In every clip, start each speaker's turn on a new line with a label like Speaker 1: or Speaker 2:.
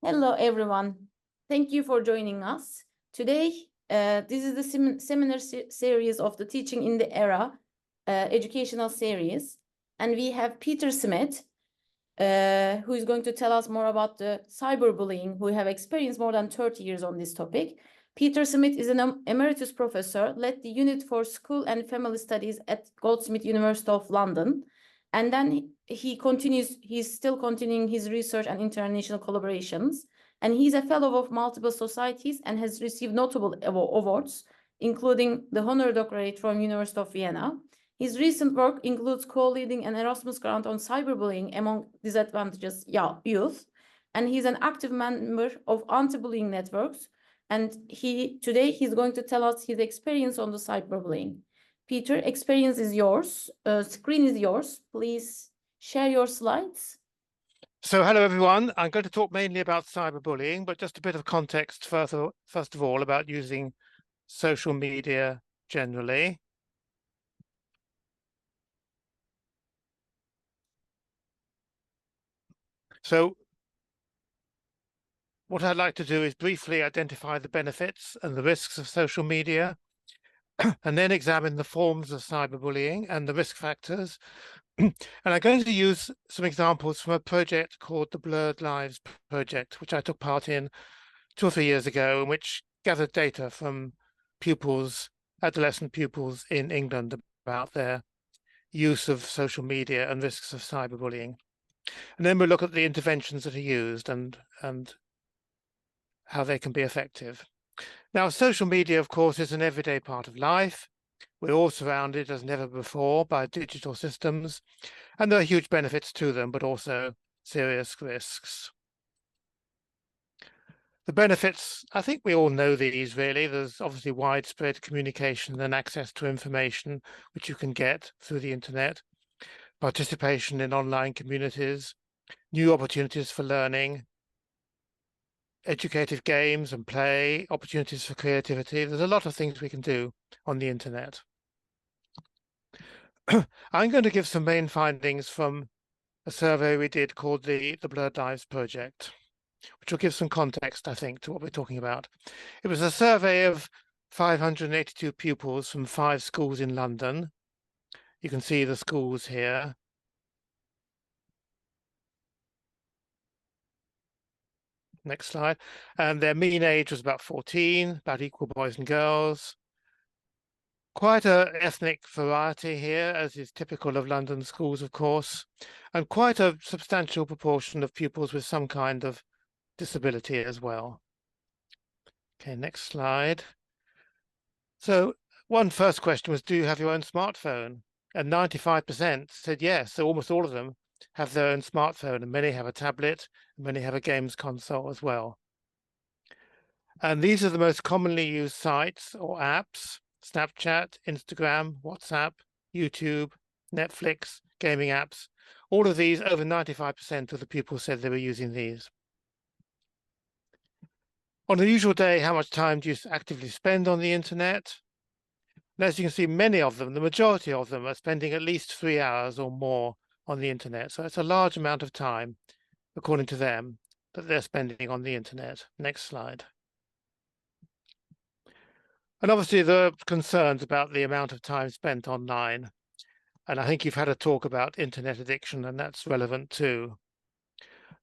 Speaker 1: Hello, everyone. Thank you for joining us. Today, this is the seminar series of the Teaching in the Era educational series. And we have Peter Smith, who is going to tell us more about the cyberbullying, who have experienced more than 30 years on this topic. Peter Smith is an Emeritus Professor, led the Unit for School and Family Studies at Goldsmiths University of London. And then he's still continuing his research and international collaborations. And he's a fellow of multiple societies and has received notable awards, including the Honor Doctorate from University of Vienna. His recent work includes co-leading an Erasmus grant on cyberbullying among disadvantaged youth. And he's an active member of anti-bullying networks. And today he's going to tell us his experience on the cyberbullying. Peter, experience is yours. Screen is yours. Please share your slides.
Speaker 2: So hello, everyone. I'm going to talk mainly about cyberbullying, but just a bit of context first of all about using social media generally. So what I'd like to do is briefly identify the benefits and the risks of social media, and then examine the forms of cyberbullying and the risk factors. And I'm going to use some examples from a project called the Blurred Lives Project, which I took part in 2 or 3 years ago, and which gathered data from pupils, adolescent pupils in England about their use of social media and risks of cyberbullying. And then we'll look at the interventions that are used and how they can be effective. Now, social media, of course, is an everyday part of life. We're all surrounded as never before by digital systems, and there are huge benefits to them, but also serious risks. The benefits, I think we all know these really. There's obviously widespread communication and access to information, which you can get through the internet, participation in online communities, new opportunities for learning, educative games and play, opportunities for creativity. There's a lot of things we can do on the internet. I'm going to give some main findings from a survey we did called the Blurred Lives Project, which will give some context, I think, to what we're talking about. It was a survey of 582 pupils from 5 schools in London. You can see the schools here. Next slide. And their mean age was about 14, about equal boys and girls. Quite an ethnic variety here, as is typical of London schools, of course, and quite a substantial proportion of pupils with some kind of disability as well. Okay, next slide. So one first question was, do you have your own smartphone? And 95% said yes, so almost all of them have their own smartphone, and many have a tablet, and many have a games console as well. And these are the most commonly used sites or apps: Snapchat, Instagram, WhatsApp, YouTube, Netflix, gaming apps. All of these, over 95% of the pupils said they were using these. On a usual day, how much time do you actively spend on the internet? And as you can see, many of them, the majority of them, are spending at least 3 hours or more on the internet. So it's a large amount of time, according to them, that they're spending on the internet. Next slide. And obviously there are concerns about the amount of time spent online. And I think you've had a talk about internet addiction, and that's relevant too.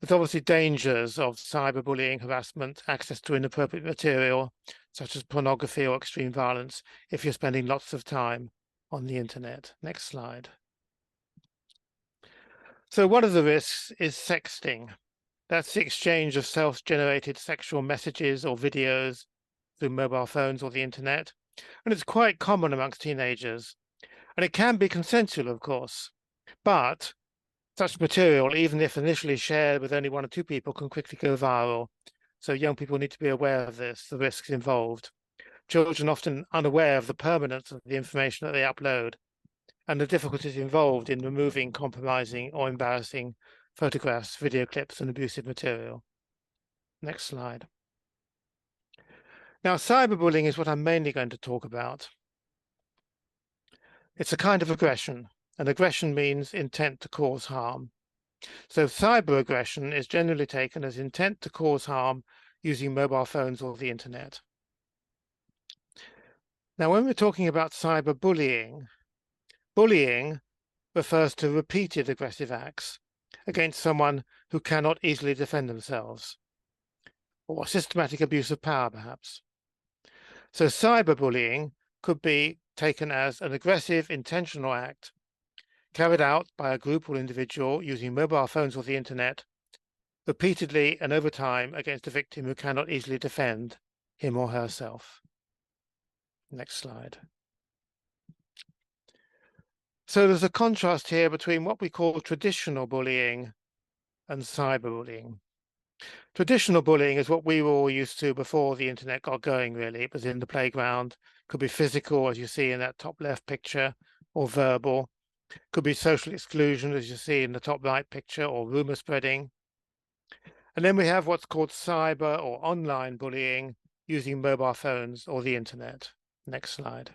Speaker 2: There's obviously dangers of cyberbullying, harassment, access to inappropriate material, such as pornography or extreme violence, if you're spending lots of time on the internet. Next slide. So one of the risks is sexting. That's the exchange of self-generated sexual messages or videos through mobile phones or the internet. And it's quite common amongst teenagers. And it can be consensual, of course, but such material, even if initially shared with only 1 or 2 people, can quickly go viral. So young people need to be aware of this, the risks involved. Children are often unaware of the permanence of the information that they upload and the difficulties involved in removing compromising or embarrassing photographs, video clips, and abusive material. Next slide. Now, cyberbullying is what I'm mainly going to talk about. It's a kind of aggression, and aggression means intent to cause harm. So cyber aggression is generally taken as intent to cause harm using mobile phones or the internet. Now, when we're talking about cyberbullying, bullying refers to repeated aggressive acts against someone who cannot easily defend themselves, or systematic abuse of power, perhaps. So cyberbullying could be taken as an aggressive, intentional act carried out by a group or individual using mobile phones or the internet repeatedly and over time against a victim who cannot easily defend him or herself. Next slide. So there's a contrast here between what we call traditional bullying and cyberbullying. Traditional bullying is what we were all used to before the internet got going, really. It was in the playground, could be physical, as you see in that top left picture, or verbal. Could be social exclusion, as you see in the top right picture, or rumor spreading. And then we have what's called cyber or online bullying using mobile phones or the internet. Next slide.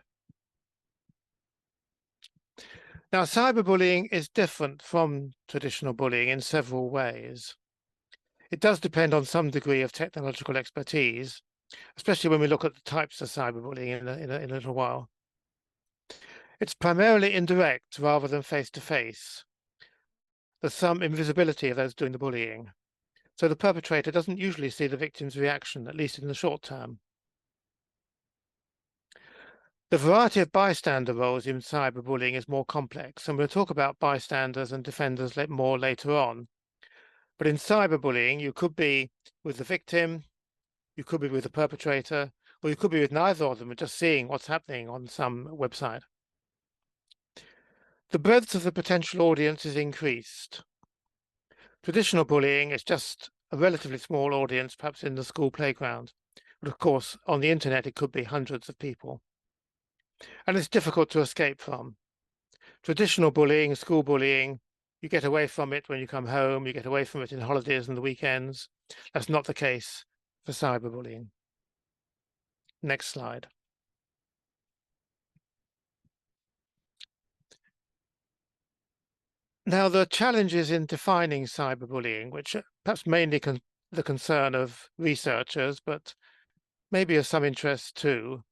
Speaker 2: Now, cyberbullying is different from traditional bullying in several ways. It does depend on some degree of technological expertise, especially when we look at the types of cyberbullying in a little while. It's primarily indirect rather than face-to-face. There's some invisibility of those doing the bullying, so the perpetrator doesn't usually see the victim's reaction, at least in the short term. The variety of bystander roles in cyberbullying is more complex, and we'll talk about bystanders and defenders more later on. But in cyberbullying, you could be with the victim, you could be with the perpetrator, or you could be with neither of them and just seeing what's happening on some website. The breadth of the potential audience is increased. Traditional bullying is just a relatively small audience, perhaps in the school playground. But of course, on the internet, it could be hundreds of people. And it's difficult to escape from. Traditional bullying, school bullying, you get away from it when you come home, you get away from it in holidays and the weekends. That's not the case for cyberbullying. Next slide. Now, the challenges in defining cyberbullying, which are perhaps mainly the concern of researchers, but maybe of some interest too.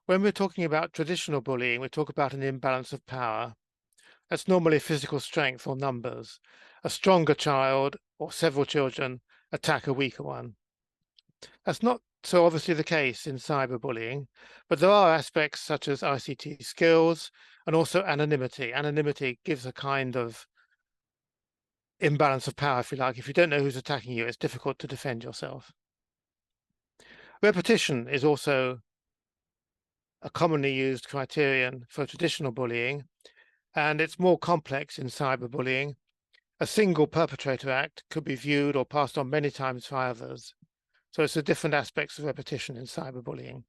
Speaker 2: When we're talking about traditional bullying, we talk about an imbalance of power. That's normally physical strength or numbers. A stronger child or several children attack a weaker one. That's not so obviously the case in cyberbullying, but there are aspects such as ICT skills and also anonymity. Anonymity gives a kind of imbalance of power, if you like. If you don't know who's attacking you, it's difficult to defend yourself. Repetition is also a commonly used criterion for traditional bullying, and it's more complex in cyberbullying. A single perpetrator act could be viewed or passed on many times by others. So it's the different aspects of repetition in cyberbullying.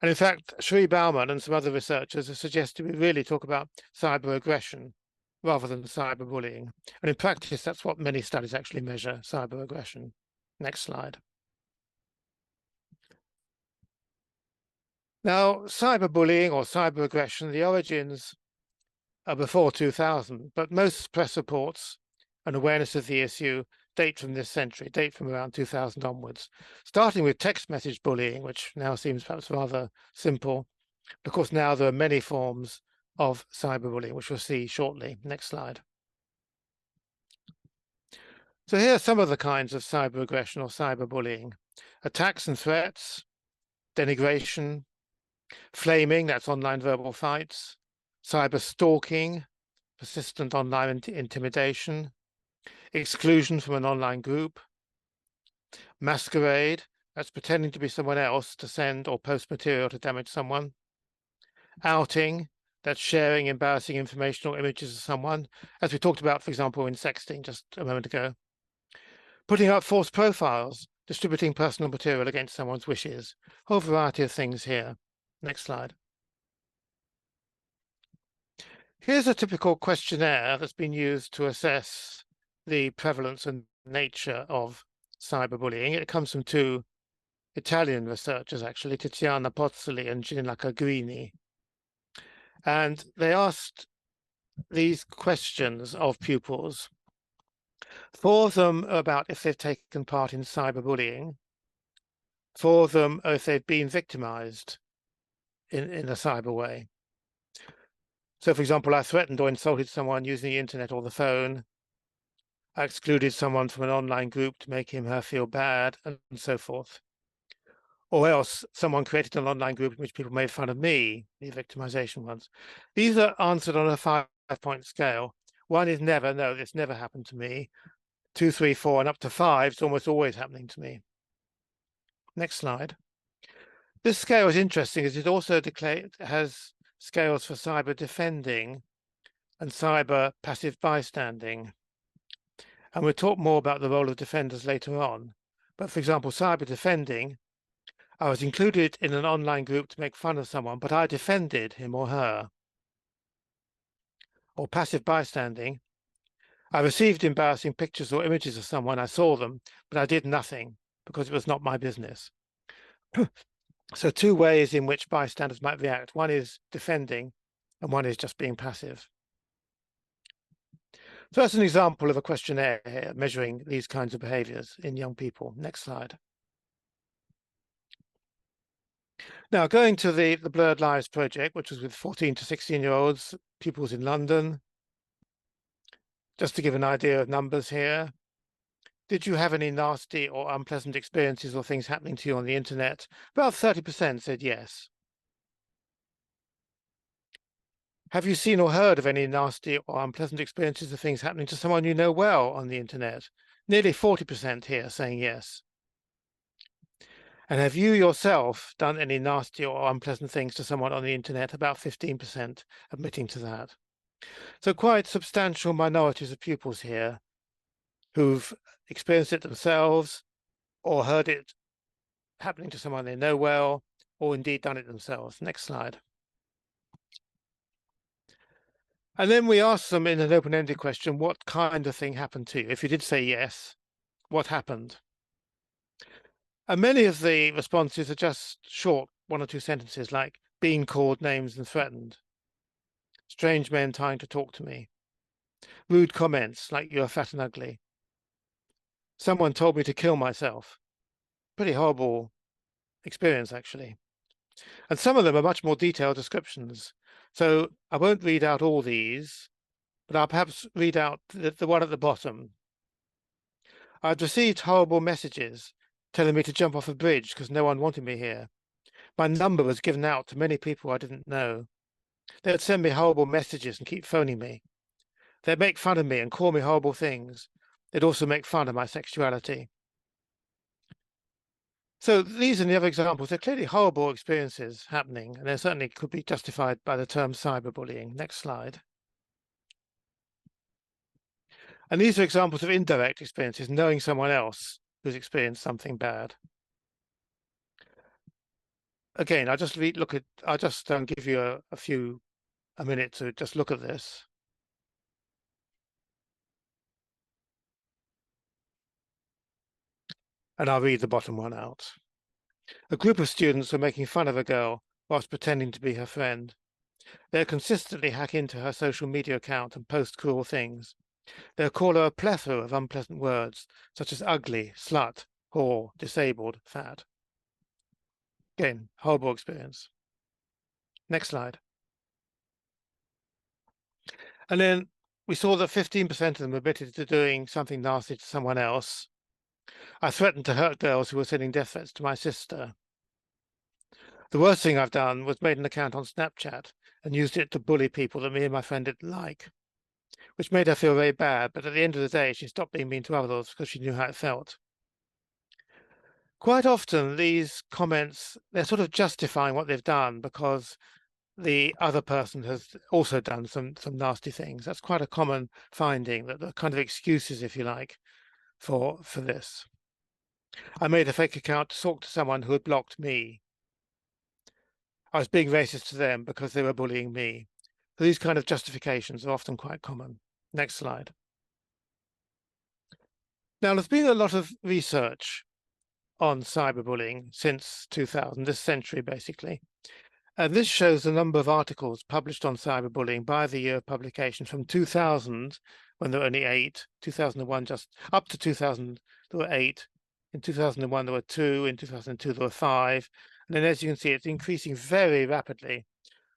Speaker 2: And in fact, Sri Bauman and some other researchers have suggested we really talk about cyber aggression rather than cyberbullying. And in practice, that's what many studies actually measure, cyber aggression. Next slide. Now, cyberbullying or cyber aggression, the origins are before 2000, but most press reports and awareness of the issue date from this century, date from around 2000 onwards, starting with text message bullying, which now seems perhaps rather simple. Of course, now there are many forms of cyberbullying, which we'll see shortly. Next slide. So here are some of the kinds of cyber aggression or cyberbullying: attacks and threats, denigration, flaming, that's online verbal fights, cyber stalking, persistent online intimidation, exclusion from an online group, masquerade, that's pretending to be someone else to send or post material to damage someone, outing, that's sharing embarrassing information or images of someone, as we talked about, for example, in sexting just a moment ago, putting up false profiles, distributing personal material against someone's wishes, a whole variety of things here. Next slide. Here's a typical questionnaire that's been used to assess the prevalence and nature of cyberbullying. It comes from two Italian researchers, actually, Tiziana Pozzoli and Gina Cagrini. And they asked these questions of pupils. 4 of them are about if they've taken part in cyberbullying. 4 of them are if they've been victimized in a cyber way. So, for example, I threatened or insulted someone using the internet or the phone. I excluded someone from an online group to make him or her feel bad, and so forth. Or else someone created an online group in which people made fun of me, the victimization ones. These are answered on a 5-point scale. 1 is never, no, this never happened to me. 2, 3, 4, and up to 5, it's almost always happening to me. Next slide. This scale is interesting as it also has scales for cyber defending and cyber passive bystanding. And we'll talk more about the role of defenders later on. But for example, cyber defending, I was included in an online group to make fun of someone, but I defended him or her. Or passive bystanding, I received embarrassing pictures or images of someone, I saw them, but I did nothing because it was not my business. So 2 ways in which bystanders might react. 1 is defending and 1 is just being passive. So that's an example of a questionnaire here, measuring these kinds of behaviors in young people. Next slide. Now, going to the Blurred Lives project, which was with 14 to 16-year-olds, pupils in London. Just to give an idea of numbers here. Did you have any nasty or unpleasant experiences or things happening to you on the internet? About 30% said yes. Have you seen or heard of any nasty or unpleasant experiences or things happening to someone you know well on the internet? Nearly 40% here saying yes. And have you yourself done any nasty or unpleasant things to someone on the internet? About 15% admitting to that. So quite substantial minorities of pupils here who've experienced it themselves or heard it happening to someone they know well, or indeed done it themselves. Next slide. And then we asked them in an open-ended question, what kind of thing happened to you? If you did say yes, what happened? And many of the responses are just short, 1 or 2 sentences, like being called names and threatened, strange men trying to talk to me, rude comments like you're fat and ugly, someone told me to kill myself. Pretty horrible experience, actually. And some of them are much more detailed descriptions. So I won't read out all these, but I'll perhaps read out the one at the bottom. I'd received horrible messages telling me to jump off a bridge because no one wanted me here. My number was given out to many people I didn't know. They'd send me horrible messages and keep phoning me. They'd make fun of me and call me horrible things. They'd also make fun of my sexuality. So these and the other examples, they're clearly horrible experiences happening, and they certainly could be justified by the term cyberbullying. Next slide. And these are examples of indirect experiences, knowing someone else who's experienced something bad. Again, I'll just give you a minute to just look at this. And I'll read the bottom one out. A group of students were making fun of a girl whilst pretending to be her friend. They'll consistently hack into her social media account and post cruel things. They'll call her a plethora of unpleasant words, such as ugly, slut, whore, disabled, fat. Again, horrible experience. Next slide. And then we saw that 15% of them admitted to doing something nasty to someone else. I threatened to hurt girls who were sending death threats to my sister. The worst thing I've done was made an account on Snapchat and used it to bully people that me and my friend didn't like, which made her feel very bad. But at the end of the day, she stopped being mean to others because she knew how it felt. Quite often, these comments, they're sort of justifying what they've done because the other person has also done some nasty things. That's quite a common finding, that the kind of excuses, if you like, for this. I made a fake account to talk to someone who had blocked me. I was being racist to them because they were bullying me. So these kind of justifications are often quite common. Next slide. Now, there's been a lot of research on cyberbullying since 2000, this century basically. And this shows the number of articles published on cyberbullying by the year of publication from 2000, when there were only 8. 2001, just up to 2000, there were 8. In 2001, there were 2. In 2002, there were 5. And then, as you can see, it's increasing very rapidly.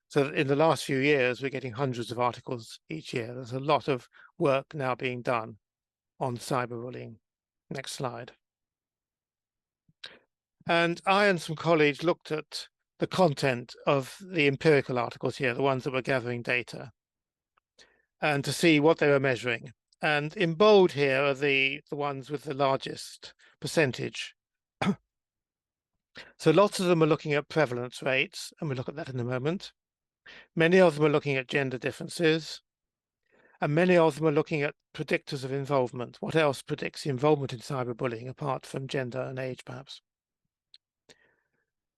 Speaker 2: So in the last few years, we're getting hundreds of articles each year. There's a lot of work now being done on cyberbullying. Next slide. And I and some colleagues looked at the content of the empirical articles here, the ones that were gathering data, and to see what they were measuring. And in bold here are the ones with the largest percentage. So lots of them are looking at prevalence rates, and we'll look at that in a moment. Many of them are looking at gender differences, and many of them are looking at predictors of involvement. What else predicts the involvement in cyberbullying apart from gender and age, perhaps?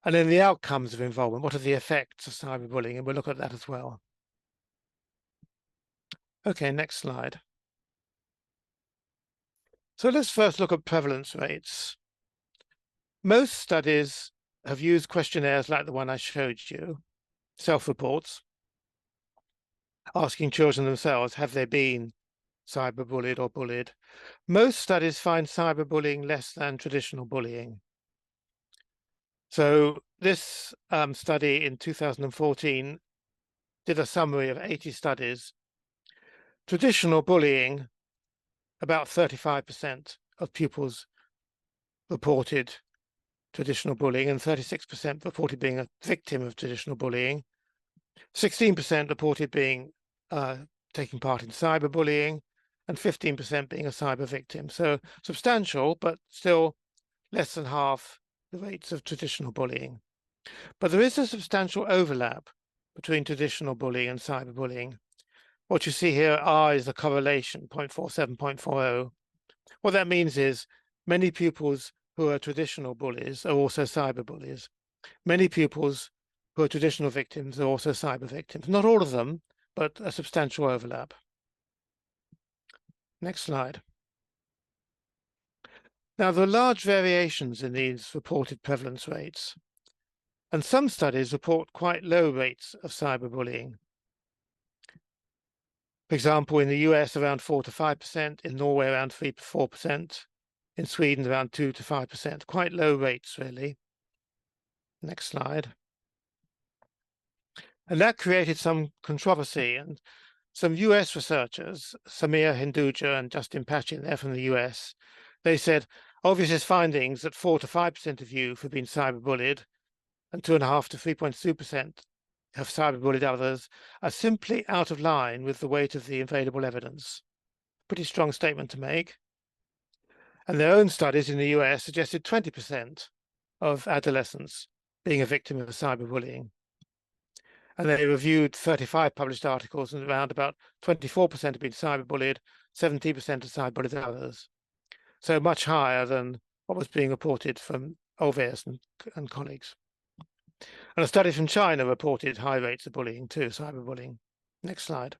Speaker 2: And then the outcomes of involvement. What are the effects of cyberbullying? And we'll look at that as well. Okay, next slide. So let's first look at prevalence rates. Most studies have used questionnaires like the one I showed you, self-reports, asking children themselves, have they been cyberbullied or bullied? Most studies find cyberbullying less than traditional bullying. So this study in 2014 did a summary of 80 studies. Traditional bullying, about 35% of pupils reported traditional bullying, and 36% reported being a victim of traditional bullying. 16% reported being taking part in cyberbullying, and 15% being a cyber victim. So substantial, but still less than half the rates of traditional bullying. But there is a substantial overlap between traditional bullying and cyberbullying. What you see here, R is the correlation, 0.47, 0.40. What that means is many pupils who are traditional bullies are also cyberbullies. Many pupils who are traditional victims are also cyber victims. Not all of them, but a substantial overlap. Next slide. Now, there are large variations in these reported prevalence rates, and some studies report quite low rates of cyberbullying. For example, in the US, around 4 to 5%, in Norway, around 3 to 4%, in Sweden, around 2 to 5%, quite low rates, really. Next slide. And that created some controversy, and some US researchers, Samir Hinduja and Justin Patchin, they're from the US, they said, Obvious findings that 4 to 5% of youth have been cyberbullied and 2.5 to 3.2% have cyberbullied others are simply out of line with the weight of the available evidence. Pretty strong statement to make. And their own studies in the US suggested 20% of adolescents being a victim of cyberbullying. And they reviewed 35 published articles, and around about 24% have been cyberbullied, 17% have cyberbullied others. So much higher than what was being reported from Olvers and colleagues. And a study from China reported high rates of bullying too, cyberbullying. Next slide.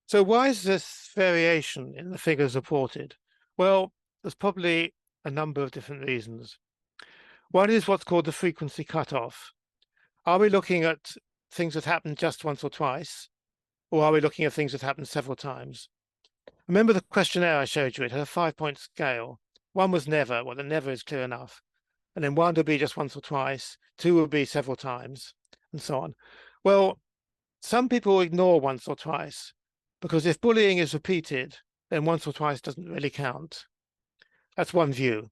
Speaker 2: So why is this variation in the figures reported? Well, there's probably a number of different reasons. One is what's called the frequency cutoff. Are we looking at things that happen just once or twice, or are we looking at things that happen several times? Remember the questionnaire I showed you, it had a 5-point scale. 1 was never, well, the never is clear enough. And then 1 would be just once or twice, 2 would be several times, and so on. Well, some people ignore once or twice, because if bullying is repeated, then once or twice doesn't really count. That's one view.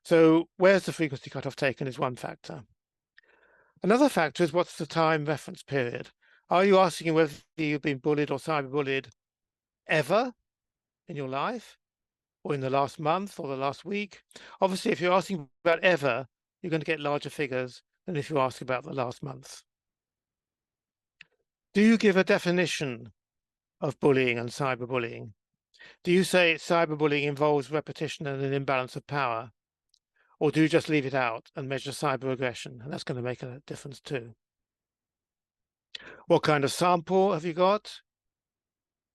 Speaker 2: So where's the frequency cutoff taken is one factor. Another factor is what's the time reference period? Are you asking whether you've been bullied or cyberbullied ever in your life, or in the last month or the last week? Obviously, if you're asking about ever, you're going to get larger figures than if you ask about the last month. Do you give a definition of bullying and cyberbullying? Do you say cyberbullying involves repetition and an imbalance of power? Or do you just leave it out and measure cyber aggression? And that's going to make a difference too. What kind of sample have you got?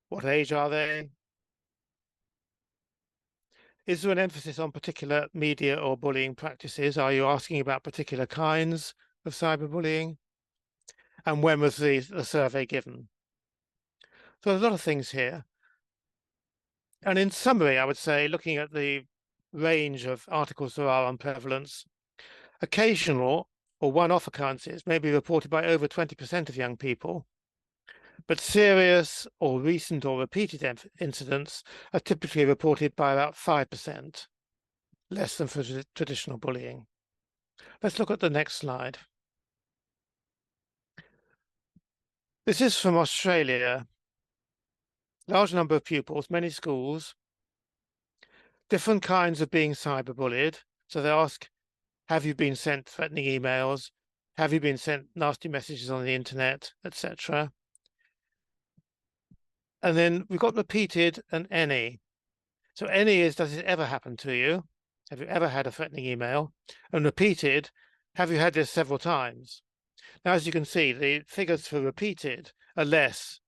Speaker 2: What age are they? Is there an emphasis on particular media or bullying practices? Are you asking about particular kinds of cyberbullying? And when was the survey given? So there's a lot of things here. And in summary, I would say, looking at the range of articles there are on prevalence, occasional or one-off occurrences may be reported by over 20% of young people, but serious or recent or repeated incidents are typically reported by about 5%, less than for traditional bullying. Let's look at the next slide. This is from Australia. Large number of pupils, many schools, different kinds of being cyberbullied. So they ask, have you been sent threatening emails? Have you been sent nasty messages on the internet, etc.? And then we've got repeated and any. So any is, does it ever happen to you? Have you ever had a threatening email? And repeated, have you had this several times? Now, as you can see, the figures for repeated are less,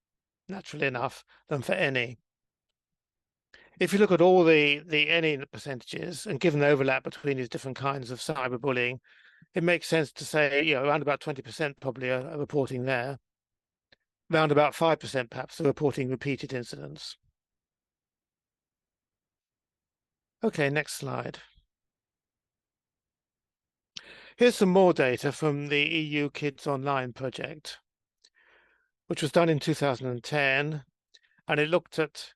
Speaker 2: naturally enough, than for any. If you look at all the any percentages and given the overlap between these different kinds of cyberbullying, it makes sense to say, around about 20% probably are reporting there. Around about 5% perhaps are reporting repeated incidents. Okay, next slide. Here's some more data from the EU Kids Online project, which was done in 2010, and it looked at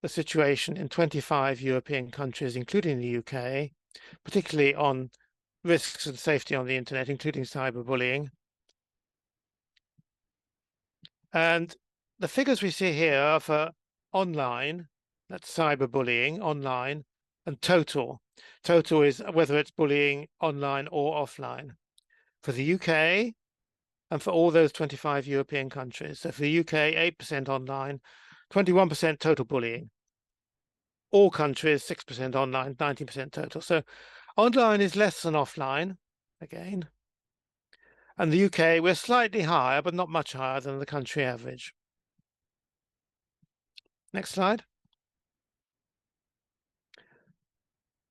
Speaker 2: the situation in 25 European countries, including the UK, particularly on risks and safety on the internet, including cyberbullying. And the figures we see here are for online, that's cyberbullying, online, and total. Total is whether it's bullying online or offline. For the UK, and for all those 25 European countries. So for the UK, 8% online, 21% total bullying. All countries, 6% online, 19% total. So online is less than offline, again. And the UK, we're slightly higher, but not much higher than the country average. Next slide.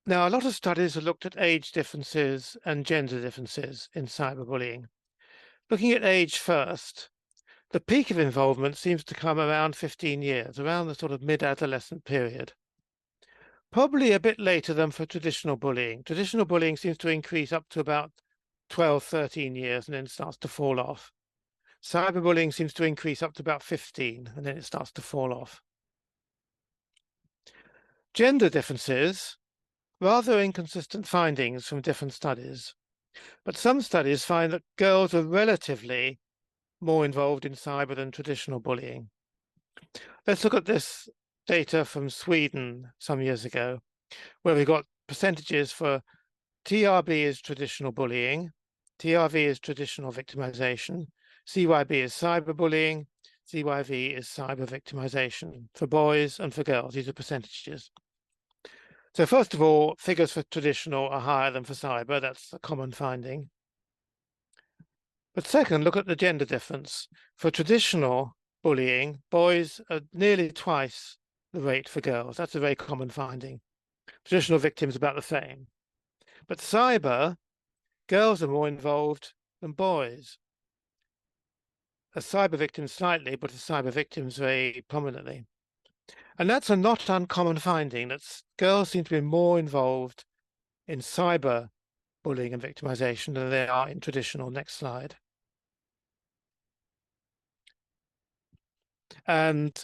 Speaker 2: Now, a lot of studies have looked at age differences and gender differences in cyberbullying. Looking at age first, the peak of involvement seems to come around 15 years, around the sort of mid-adolescent period. Probably a bit later than for traditional bullying. Traditional bullying seems to increase up to about 12, 13 years and then starts to fall off. Cyberbullying seems to increase up to about 15 and then it starts to fall off. Gender differences, rather inconsistent findings from different studies, but some studies find that girls are relatively more involved in cyber than traditional bullying. Let's look at this data from Sweden some years ago, where we got percentages for TRB is traditional bullying, TRV is traditional victimization, CYB is cyberbullying, CYV is cyber victimization for boys and for girls. These are percentages. So first of all, figures for traditional are higher than for cyber. That's a common finding. But second, look at the gender difference. For traditional bullying, boys are nearly twice the rate for girls. That's a very common finding. Traditional victims about the same. But cyber, girls are more involved than boys. As cyber victims slightly, but as cyber victims very prominently. And that's a not uncommon finding, that girls seem to be more involved in cyber bullying and victimization than they are in traditional. Next slide. And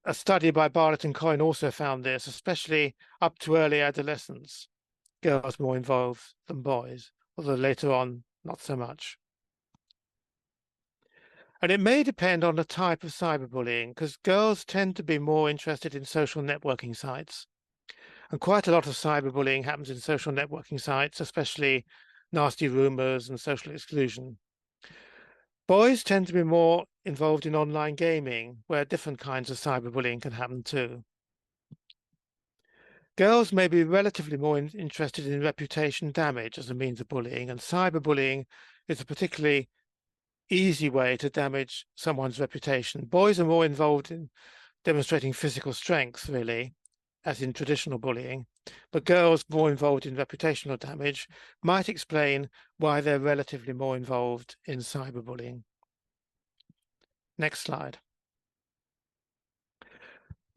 Speaker 2: a study by Bartlett and Coyne also found this, especially up to early adolescence, girls more involved than boys, although later on, not so much. And it may depend on the type of cyberbullying, because girls tend to be more interested in social networking sites. And quite a lot of cyberbullying happens in social networking sites, especially nasty rumors and social exclusion. Boys tend to be more involved in online gaming, where different kinds of cyberbullying can happen too. Girls may be relatively more interested in reputation damage as a means of bullying, and cyberbullying is a particularly easy way to damage someone's reputation. Boys are more involved in demonstrating physical strength, really, as in traditional bullying, but girls more involved in reputational damage might explain why they're relatively more involved in cyberbullying. Next slide.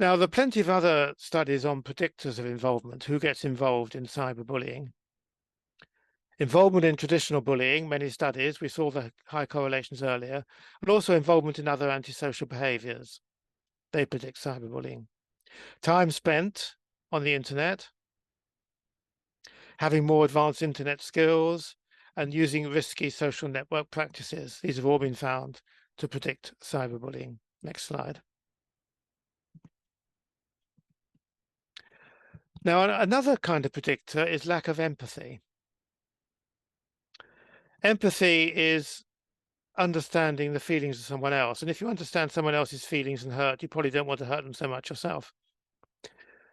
Speaker 2: Now, there are plenty of other studies on predictors of involvement, who gets involved in cyberbullying. Involvement in traditional bullying, many studies, we saw the high correlations earlier, but also involvement in other antisocial behaviors. They predict cyberbullying. Time spent on the internet, having more advanced internet skills, and using risky social network practices. These have all been found to predict cyberbullying. Next slide. Now, another kind of predictor is lack of empathy. Empathy is understanding the feelings of someone else. And if you understand someone else's feelings and hurt, you probably don't want to hurt them so much yourself.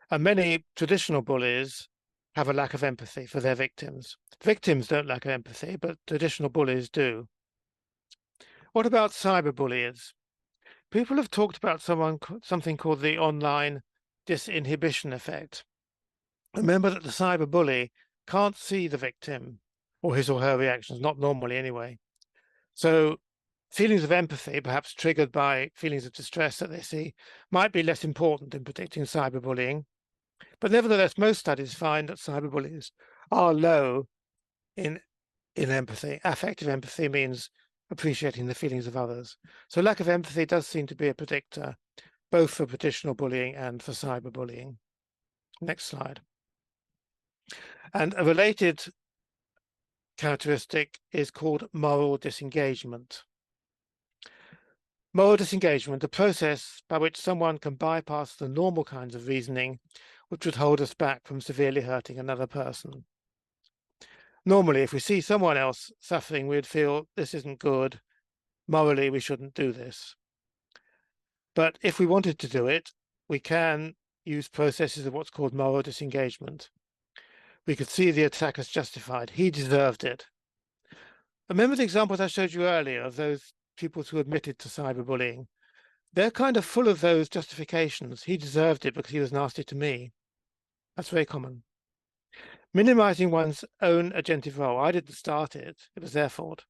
Speaker 2: And many traditional bullies have a lack of empathy for their victims. Victims don't lack empathy, but traditional bullies do. What about cyberbullies? People have talked about something called the online disinhibition effect. Remember that the cyberbully can't see the victim or his or her reactions, not normally anyway. So feelings of empathy, perhaps triggered by feelings of distress that they see, might be less important in predicting cyberbullying. But nevertheless, most studies find that cyberbullies are low in empathy. Affective empathy means appreciating the feelings of others. So lack of empathy does seem to be a predictor, both for traditional bullying and for cyberbullying. Next slide. And a related characteristic is called moral disengagement. Moral disengagement, a process by which someone can bypass the normal kinds of reasoning which would hold us back from severely hurting another person. Normally, if we see someone else suffering, we'd feel this isn't good. Morally, we shouldn't do this. But if we wanted to do it, we can use processes of what's called moral disengagement. We could see the attack as justified. He deserved it. Remember the examples I showed you earlier of those people who admitted to cyberbullying? They're kind of full of those justifications. He deserved it because he was nasty to me. That's very common. Minimizing one's own agentive role. I didn't start it. It was their fault.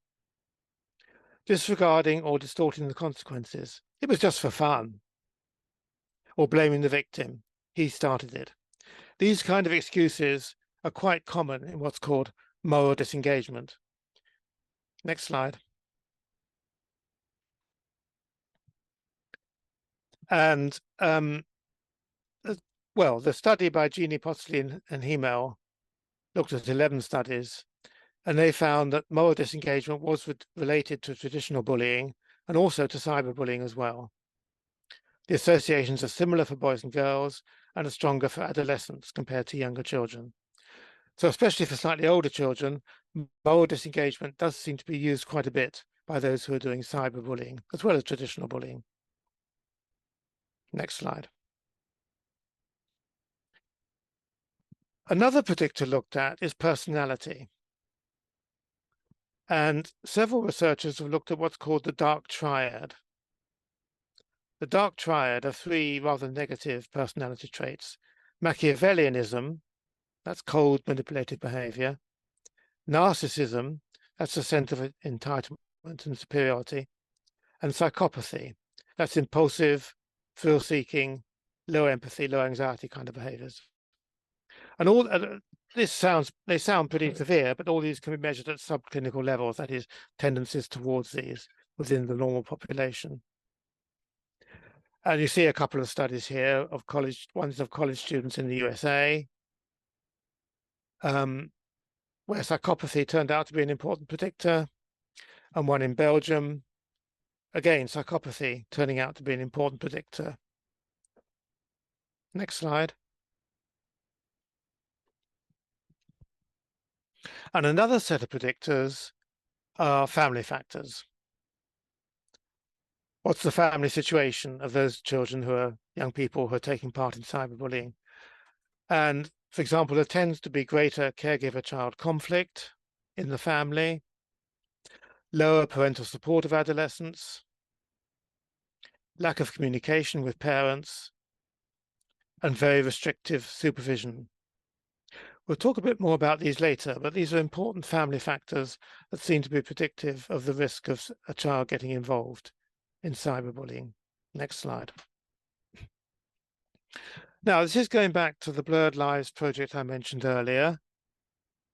Speaker 2: Disregarding or distorting the consequences. It was just for fun. Or blaming the victim. He started it. These kind of excuses are quite common in what's called moral disengagement. Next slide. And well, the study by Jeannie Potsley and Hemel looked at 11 studies, and they found that moral disengagement was related to traditional bullying and also to cyberbullying as well. The associations are similar for boys and girls and are stronger for adolescents compared to younger children. So especially for slightly older children, moral disengagement does seem to be used quite a bit by those who are doing cyberbullying as well as traditional bullying. Next slide. Another predictor looked at is personality. And several researchers have looked at what's called the dark triad. The dark triad are three rather negative personality traits. Machiavellianism, that's cold, manipulative behavior. Narcissism, that's a sense of entitlement and superiority. And psychopathy, that's impulsive, thrill-seeking, low empathy, low anxiety kind of behaviors. And all they sound pretty severe, but all these can be measured at subclinical levels, that is, tendencies towards these within the normal population. And you see a couple of studies here of ones of college students in the USA, where psychopathy turned out to be an important predictor, and one in Belgium. Again, psychopathy turning out to be an important predictor. Next slide. And another set of predictors are family factors. What's the family situation of those children who are young people who are taking part in cyberbullying? And for example, there tends to be greater caregiver-child conflict in the family, lower parental support of adolescents, lack of communication with parents, and very restrictive supervision. We'll talk a bit more about these later, but these are important family factors that seem to be predictive of the risk of a child getting involved in cyberbullying. Next slide. Now, this is going back to the Blurred Lives project I mentioned earlier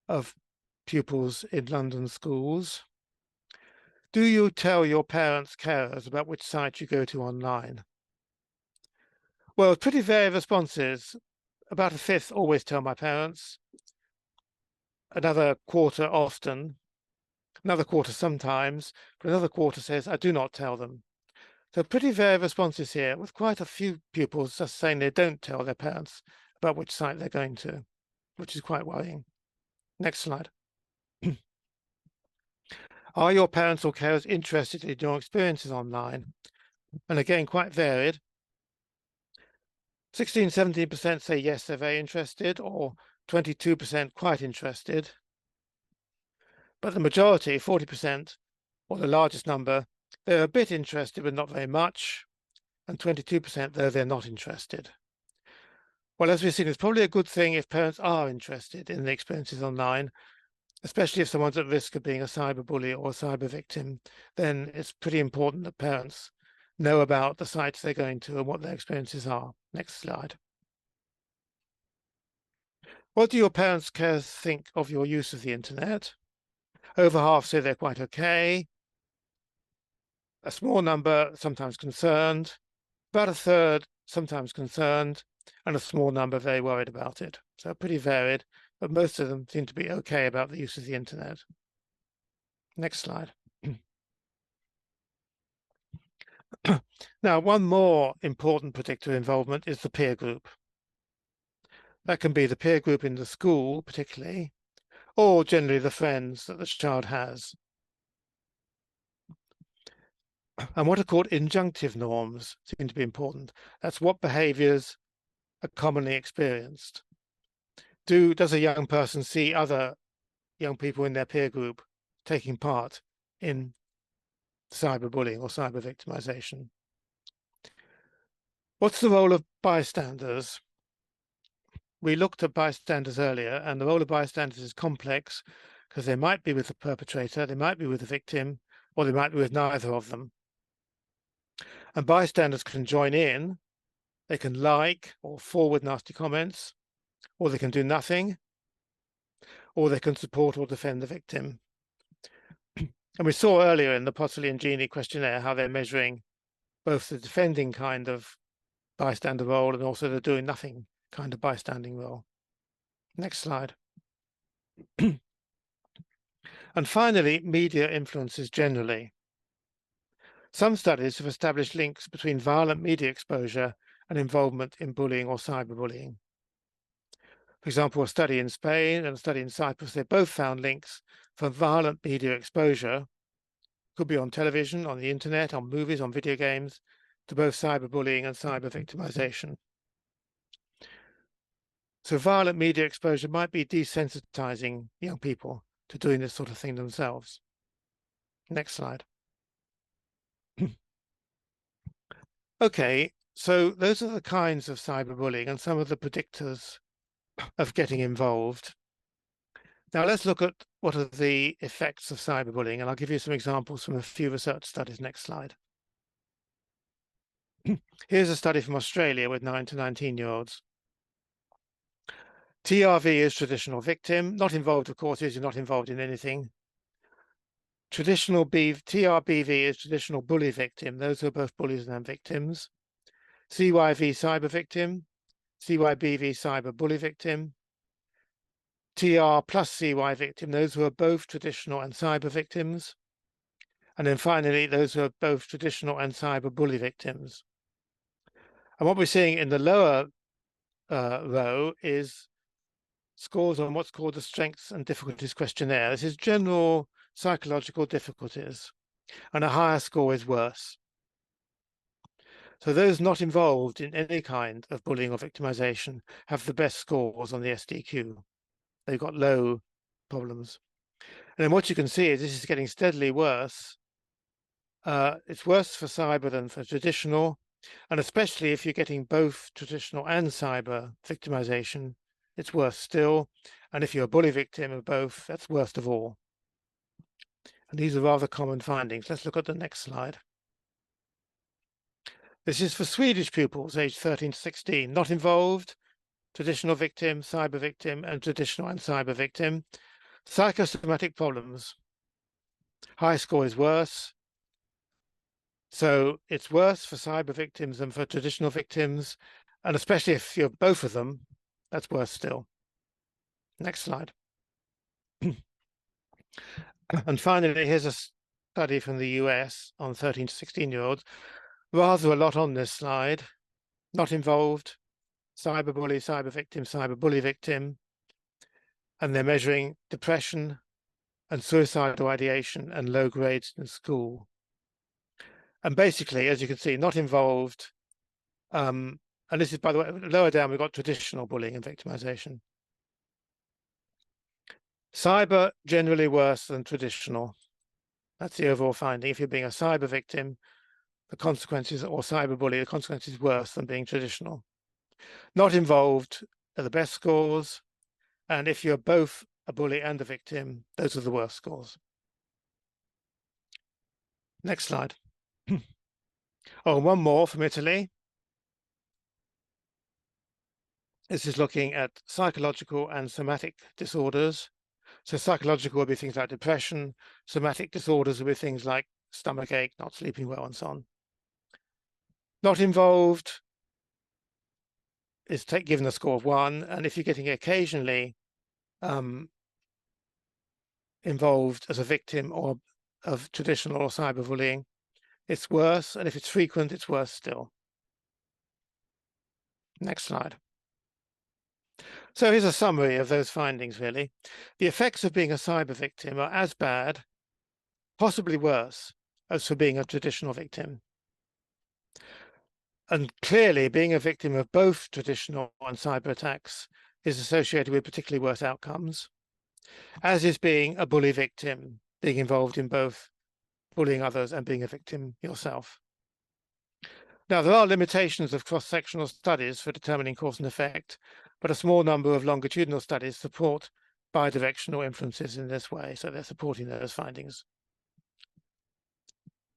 Speaker 2: of pupils in London schools. Do you tell your parents' carers about which site you go to online? Well, pretty varied responses. About a fifth always tell my parents, another quarter often, another quarter sometimes, but another quarter says, I do not tell them. So pretty varied responses here, with quite a few pupils just saying they don't tell their parents about which site they're going to, which is quite worrying. Next slide. Are your parents or carers interested in your experiences online? And again, quite varied. 16–17% say yes, they're very interested, or 22% quite interested. But the majority, 40%, or the largest number, they're a bit interested, but not very much. And 22%, though, they're not interested. Well, as we've seen, it's probably a good thing if parents are interested in the experiences online, especially if someone's at risk of being a cyberbully or a cyber victim. Then it's pretty important that parents know about the sites they're going to and what their experiences are. Next slide. What do your parents' carers think of your use of the internet? Over half say they're quite okay. A small number sometimes concerned. About a third sometimes concerned, and a small number very worried about it. So pretty varied, but most of them seem to be okay about the use of the internet. Next slide. Now, one more important predictor of involvement is the peer group. That can be the peer group in the school, particularly, or generally the friends that the child has. And what are called injunctive norms seem to be important. That's what behaviors are commonly experienced. Does a young person see other young people in their peer group taking part in cyberbullying or cyber victimization? What's the role of bystanders? We looked at bystanders earlier, and the role of bystanders is complex because they might be with the perpetrator, they might be with the victim, or they might be with neither of them. And bystanders can join in, they can like or forward nasty comments, or they can do nothing, or they can support or defend the victim. And we saw earlier in the Potterly and Genie questionnaire how they're measuring both the defending kind of bystander role and also the doing nothing kind of bystanding role. Next slide. And finally, media influences generally. Some studies have established links between violent media exposure and involvement in bullying or cyberbullying. For example, a study in Spain and a study in Cyprus, they both found links for violent media exposure, could be on television, on the internet, on movies, on video games, to both cyberbullying and cyber victimization. So violent media exposure might be desensitizing young people to doing this sort of thing themselves. Next slide. Okay, so those are the kinds of cyberbullying and some of the predictors of getting involved. Now let's look at what are the effects of cyberbullying, and I'll give you some examples from a few research studies. Next slide. Here's a study from Australia with 9 to 19-year-olds. TRV is traditional victim, not involved, of course, is you're not involved in anything. TRBV is traditional bully victim. Those are both bullies and victims. CYV cyber victim, CYBV cyber bully victim. TR plus CY victim, those who are both traditional and cyber victims. And then finally, those who are both traditional and cyber bully victims. And what we're seeing in the lower row is scores on what's called the Strengths and Difficulties questionnaire. This is general psychological difficulties, and a higher score is worse. So those not involved in any kind of bullying or victimization have the best scores on the SDQ. They've got low problems. And then what you can see is this is getting steadily worse. It's worse for cyber than for traditional, and especially if you're getting both traditional and cyber victimization, it's worse still. And if you're a bully victim of both, that's worst of all. And these are rather common findings. Let's look at the next slide. This is for Swedish pupils aged 13 to 16, not involved, traditional victim, cyber victim, and traditional and cyber victim. Psychosomatic problems. High score is worse. So it's worse for cyber victims than for traditional victims. And especially if you're both of them, that's worse still. Next slide. And finally, here's a study from the US on 13 to 16-year-olds. Rather a lot on this slide. Not involved, cyberbully, cyber victim, cyberbully victim. And they're measuring depression and suicidal ideation and low grades in school. And basically, as you can see, not involved. And this is, by the way, lower down, we've got traditional bullying and victimization. Cyber, generally worse than traditional. That's the overall finding. If you're being a cyber victim, the consequences, or cyberbully, the consequences worse than being traditional. Not involved are the best scores. And if you're both a bully and a victim, those are the worst scores. Next slide. Oh, one more from Italy. This is looking at psychological and somatic disorders. So psychological will be things like depression. Somatic disorders will be things like stomachache, not sleeping well, and so on. Not involved is given a score of 1. And if you're getting occasionally involved as a victim or of traditional or cyberbullying, it's worse. And if it's frequent, it's worse still. Next slide. So here's a summary of those findings, really. The effects of being a cyber victim are as bad, possibly worse, as for being a traditional victim. And clearly, being a victim of both traditional and cyber attacks is associated with particularly worse outcomes, as is being a bully victim, being involved in both bullying others and being a victim yourself. Now, there are limitations of cross-sectional studies for determining cause and effect, but a small number of longitudinal studies support bidirectional inferences in this way, so they're supporting those findings.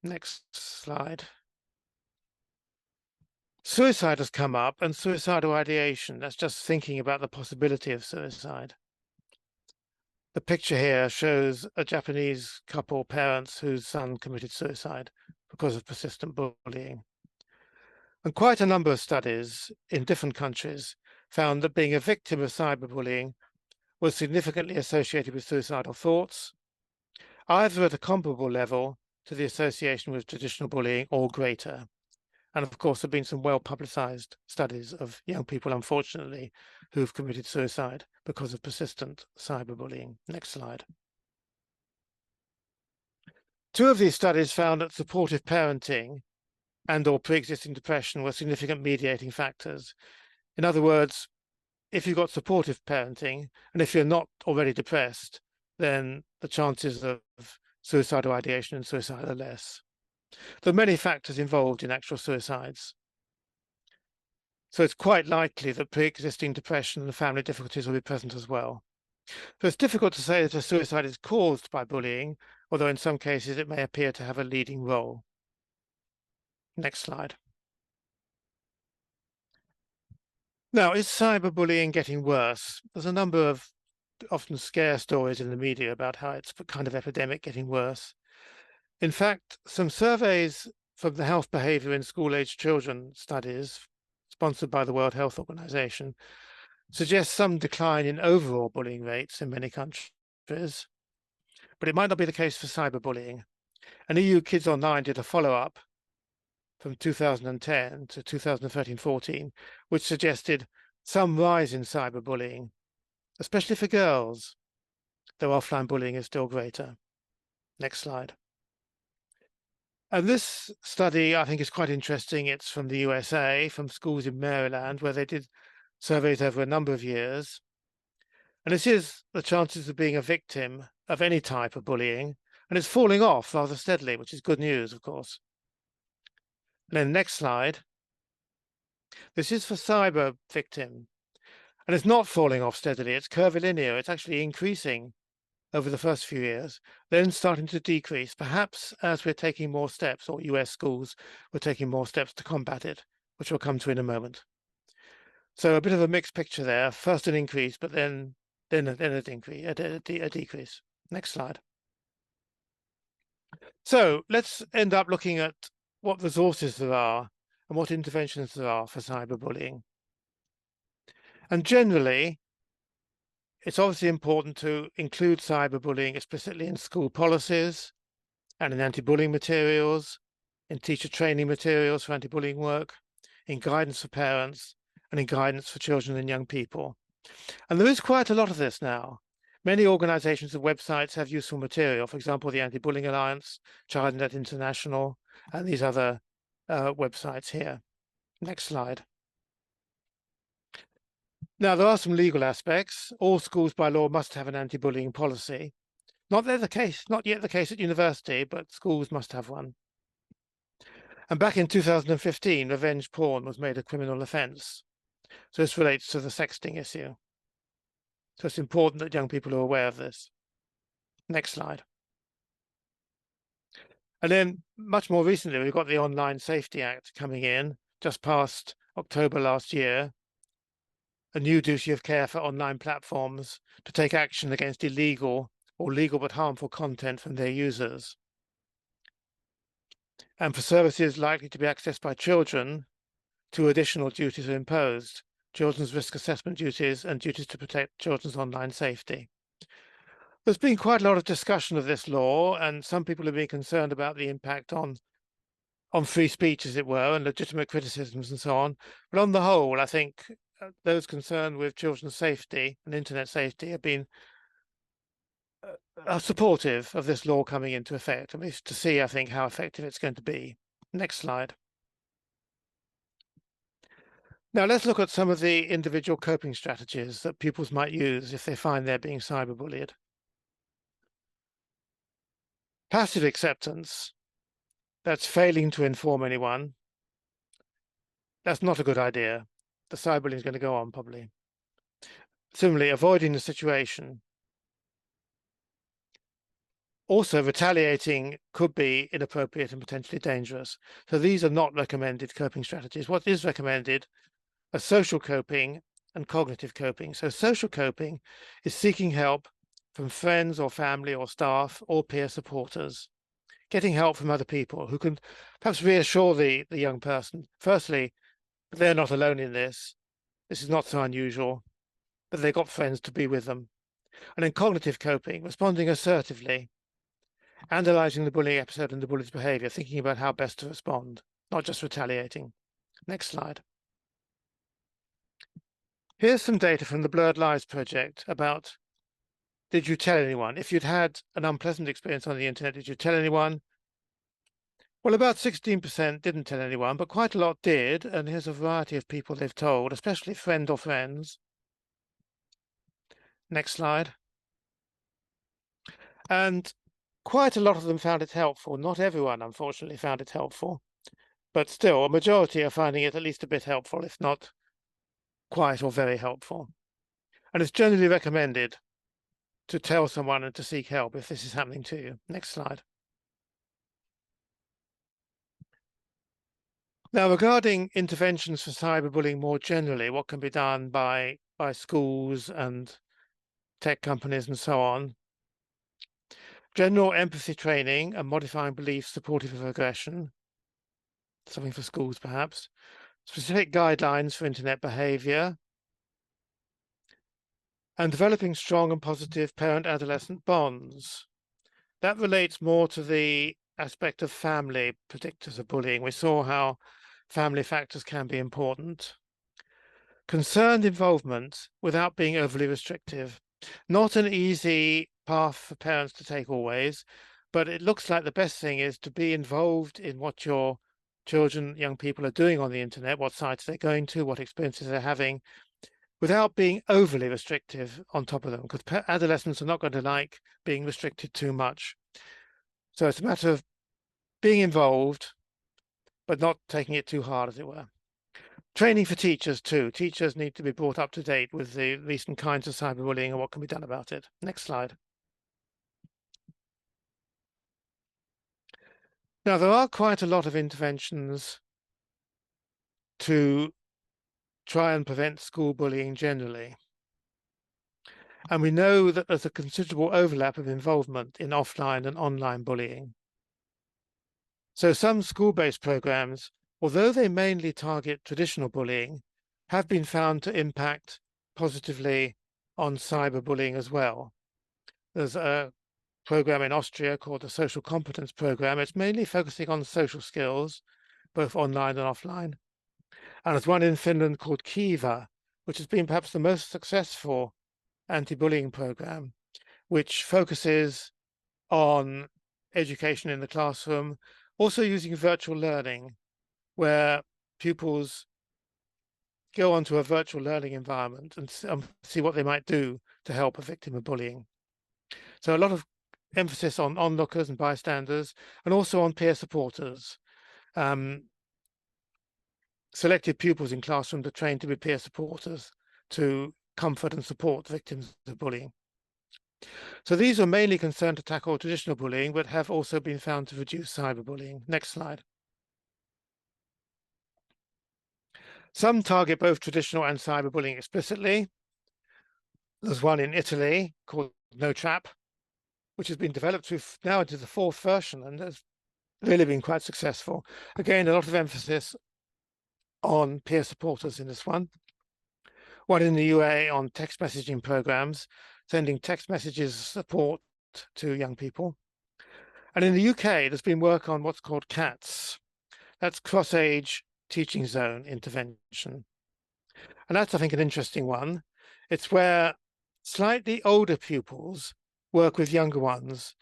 Speaker 2: Next slide. Suicide has come up, and suicidal ideation. That's just thinking about the possibility of suicide. The picture here shows a Japanese couple, parents whose son committed suicide because of persistent bullying. And quite a number of studies in different countries found that being a victim of cyberbullying was significantly associated with suicidal thoughts, either at a comparable level to the association with traditional bullying or greater. And of course, there have been some well-publicized studies of young people, unfortunately, who've committed suicide because of persistent cyberbullying. Next slide. 2 of these studies found that supportive parenting and or pre-existing depression were significant mediating factors. In other words, if you've got supportive parenting, and if you're not already depressed, then the chances of suicidal ideation and suicide are less. There are many factors involved in actual suicides. So it's quite likely that pre-existing depression and family difficulties will be present as well. So it's difficult to say that a suicide is caused by bullying, although in some cases it may appear to have a leading role. Next slide. Now, is cyberbullying getting worse? There's a number of often scare stories in the media about how it's a kind of epidemic getting worse. In fact, some surveys from the Health Behavior in School-Aged Children studies, sponsored by the World Health Organization, suggest some decline in overall bullying rates in many countries, but it might not be the case for cyberbullying. And EU Kids Online did a follow-up from 2010 to 2013-14, which suggested some rise in cyberbullying, especially for girls, though offline bullying is still greater. Next slide. And this study, I think, is quite interesting. It's from the USA, from schools in Maryland, where they did surveys over a number of years. And this is the chances of being a victim of any type of bullying, and it's falling off rather steadily, which is good news, of course. And then next slide. This is for cyber victim, and it's not falling off steadily. It's curvilinear. It's actually increasing over the first few years, then starting to decrease, perhaps as we're taking more steps, or US schools were taking more steps to combat it, which we'll come to in a moment. So a bit of a mixed picture there. First an increase, but then a decrease. Next slide. So let's end up looking at what resources there are and what interventions there are for cyberbullying. And generally, it's obviously important to include cyberbullying explicitly in school policies and in anti-bullying materials, in teacher training materials for anti-bullying work, in guidance for parents, and in guidance for children and young people. And there is quite a lot of this now. Many organizations and websites have useful material, for example, the Anti-Bullying Alliance, ChildNet International, and these other websites here. Next slide. Now, there are some legal aspects. All schools by law must have an anti-bullying policy. Not yet the case at university, but schools must have one. And back in 2015, revenge porn was made a criminal offence. So this relates to the sexting issue. So it's important that young people are aware of this. Next slide. And then much more recently, we've got the Online Safety Act coming in, just past October last year. A new duty of care for online platforms to take action against illegal or legal but harmful content from their users. And for services likely to be accessed by children, 2 additional duties are imposed: children's risk assessment duties and duties to protect children's online safety. There's been quite a lot of discussion of this law, and some people have been concerned about the impact on free speech, as it were, and legitimate criticisms and so on. But on the whole, I think those concerned with children's safety and internet safety have been supportive of this law coming into effect, at least to see, I think, how effective it's going to be. Next slide. Now let's look at some of the individual coping strategies that pupils might use if they find they're being cyberbullied. Passive acceptance, that's failing to inform anyone. That's not a good idea. The cyberbullying is going to go on probably. Similarly, avoiding the situation. Also, retaliating could be inappropriate and potentially dangerous. So these are not recommended coping strategies. What is recommended are social coping and cognitive coping. So social coping is seeking help from friends or family or staff or peer supporters, getting help from other people who can perhaps reassure the young person. Firstly, they're not alone in this. This is not so unusual, but they've got friends to be with them. And in cognitive coping, responding assertively, analyzing the bullying episode and the bully's behavior, thinking about how best to respond, not just retaliating. Next slide. Here's some data from the Blurred Lives Project about, did you tell anyone? If you'd had an unpleasant experience on the internet, did you tell anyone? Well, about 16% didn't tell anyone, but quite a lot did. And here's a variety of people they've told, especially friend or friends. Next slide. And quite a lot of them found it helpful. Not everyone, unfortunately, found it helpful. But still, a majority are finding it at least a bit helpful, if not quite or very helpful. And it's generally recommended to tell someone and to seek help if this is happening to you. Next slide. Now, regarding interventions for cyberbullying more generally, what can be done by schools and tech companies and so on? General empathy training and modifying beliefs supportive of aggression, something for schools perhaps. Specific guidelines for internet behavior, and developing strong and positive parent-adolescent bonds. That relates more to the aspect of family predictors of bullying. We saw how family factors can be important. Concerned involvement without being overly restrictive. Not an easy path for parents to take always, but it looks like the best thing is to be involved in what your children, young people are doing on the internet, what sites they're going to, what experiences they're having, without being overly restrictive on top of them, because adolescents are not going to like being restricted too much. So it's a matter of being involved, but not taking it too hard, as it were. Training for teachers too. Teachers need to be brought up to date with the recent kinds of cyberbullying and what can be done about it. Next slide. Now, there are quite a lot of interventions to try and prevent school bullying generally. And we know that there's a considerable overlap of involvement in offline and online bullying. So some school-based programs, although they mainly target traditional bullying, have been found to impact positively on cyberbullying as well. There's a program in Austria called the Social Competence Program. It's mainly focusing on social skills, both online and offline. And there's one in Finland called Kiva, which has been perhaps the most successful anti-bullying program, which focuses on education in the classroom, also using virtual learning, where pupils go onto a virtual learning environment and see what they might do to help a victim of bullying. So a lot of emphasis on onlookers and bystanders, and also on peer supporters. Selected pupils in classrooms are trained to be peer supporters to comfort and support victims of bullying. So these are mainly concerned to tackle traditional bullying, but have also been found to reduce cyberbullying. Next slide. Some target both traditional and cyberbullying explicitly. There's one in Italy called No Trap, which has been developed now into the 4th version and has really been quite successful. Again, a lot of emphasis on peer supporters in this one. One in the UA on text messaging programs, sending text messages support to young people. And in the UK, there's been work on what's called CATS. That's cross-age teaching zone intervention. And that's, I think, an interesting one. It's where slightly older pupils work with younger ones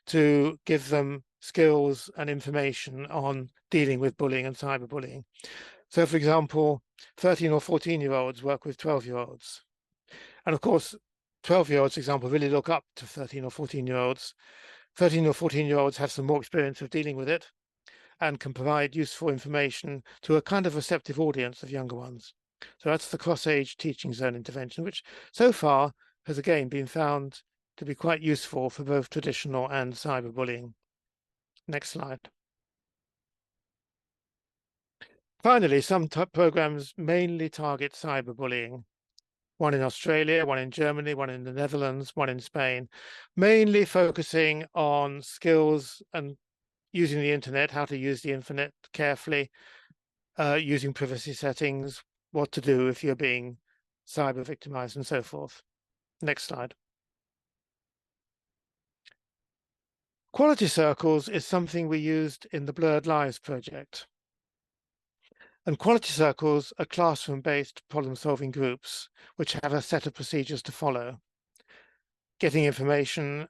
Speaker 2: to give them skills and information on dealing with bullying and cyberbullying. So, for example, 13 or 14-year-olds work with 12-year-olds. And of course, 12-year-olds, for example, really look up to 13 or 14-year-olds. 13 or 14-year-olds have some more experience of dealing with it and can provide useful information to a kind of receptive audience of younger ones. So that's the cross-age teaching zone intervention, which so far has again been found to be quite useful for both traditional and cyberbullying. Next slide. Finally, some programs mainly target cyberbullying. One in Australia, one in Germany, one in the Netherlands, one in Spain, mainly focusing on skills and using the internet, how to use the internet carefully, using privacy settings, what to do if you're being cyber victimized and so forth. Next slide. Quality circles is something we used in the Blurred Lives project. And quality circles are classroom-based problem-solving groups, which have a set of procedures to follow. Getting information,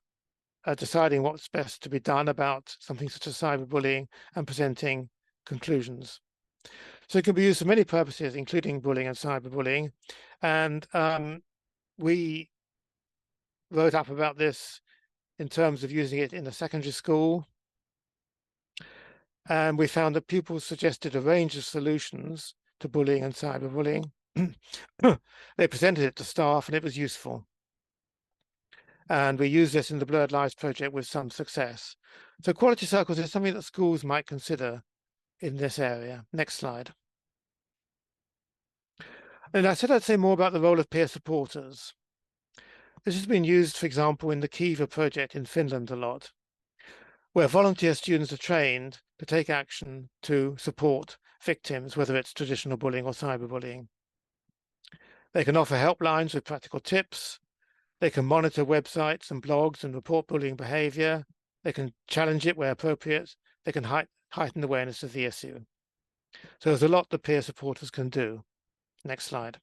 Speaker 2: deciding what's best to be done about something such as cyberbullying, and presenting conclusions. So it can be used for many purposes, including bullying and cyberbullying. And we wrote up about this in terms of using it in a secondary school. And we found that pupils suggested a range of solutions to bullying and cyberbullying. They presented it to staff and it was useful. And we use this in the Blurred Lives project with some success. So quality circles is something that schools might consider in this area. Next slide. And I said I'd say more about the role of peer supporters. This has been used, for example, in the Kiva project in Finland a lot, where volunteer students are trained to take action to support victims, whether it's traditional bullying or cyberbullying. They can offer helplines with practical tips. They can monitor websites and blogs and report bullying behavior. They can challenge it where appropriate. They can heighten awareness of the issue. So there's a lot that peer supporters can do. Next slide.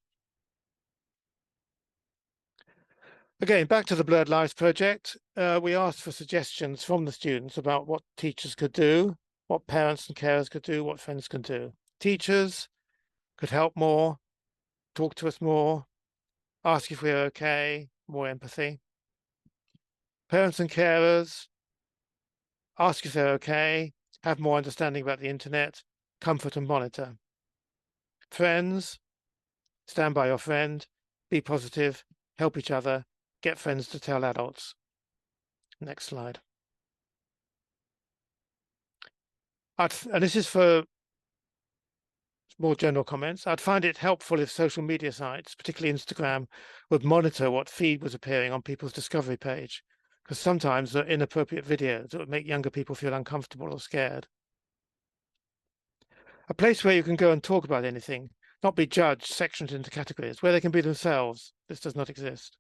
Speaker 2: Again, back to the Blurred Lives project, we asked for suggestions from the students about what teachers could do, what parents and carers could do, what friends could do. Teachers could help more, talk to us more, ask if we're okay, more empathy. Parents and carers, ask if they're okay, have more understanding about the internet, comfort and monitor. Friends, stand by your friend, be positive, help each other, get friends to tell adults. Next slide. And this is for more general comments. I'd find it helpful if social media sites, particularly Instagram, would monitor what feed was appearing on people's discovery page, because sometimes they're inappropriate videos that would make younger people feel uncomfortable or scared. A place where you can go and talk about anything, not be judged, sectioned into categories, where they can be themselves. This does not exist.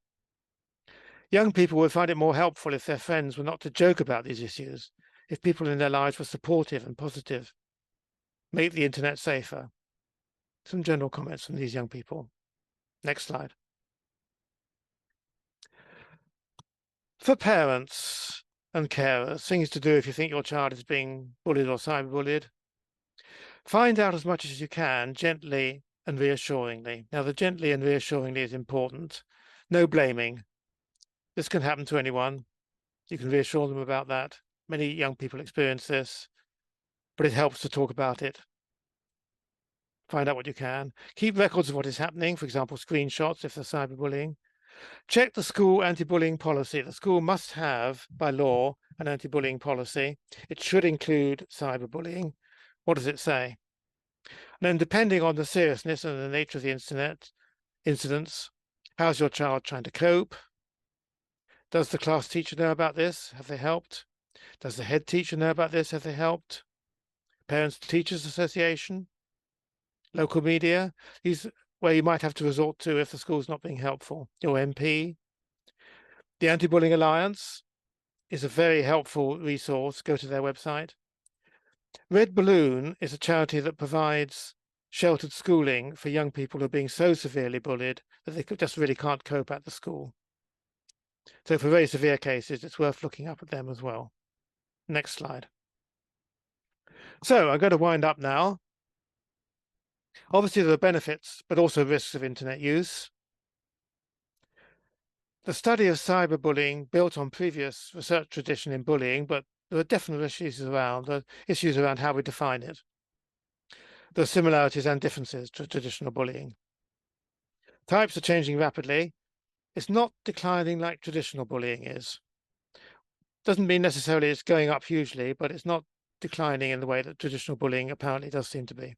Speaker 2: Young people would find it more helpful if their friends were not to joke about these issues, if people in their lives were supportive and positive. Make the internet safer. Some general comments from these young people. Next slide. For parents and carers, things to do if you think your child is being bullied or cyberbullied. Find out as much as you can, gently and reassuringly. Now, the gently and reassuringly is important. No blaming. This can happen to anyone. You can reassure them about that. Many young people experience this, but it helps to talk about it. Find out what you can. Keep records of what is happening, for example, screenshots if there's cyberbullying. Check the school anti-bullying policy. The school must have, by law, an anti-bullying policy. It should include cyberbullying. What does it say? And then, depending on the seriousness and the nature of the incidents, how's your child trying to cope? Does the class teacher know about this? Have they helped? Does the head teacher know about this? Have they helped? Parents Teachers Association? Local media? These where you might have to resort to if the school's not being helpful. Your MP. The Anti-Bullying Alliance is a very helpful resource. Go to their website. Red Balloon is a charity that provides sheltered schooling for young people who are being so severely bullied that they just really can't cope at the school. So for very severe cases, it's worth looking up at them as well. Next slide. So I'm going to wind up now. Obviously, there are benefits, but also risks of internet use. The study of cyberbullying built on previous research tradition in bullying, but there are definite issues around how we define it. There are similarities and differences to traditional bullying. Types are changing rapidly. It's not declining like traditional bullying is. Doesn't mean necessarily it's going up hugely, but it's not declining in the way that traditional bullying apparently does seem to be.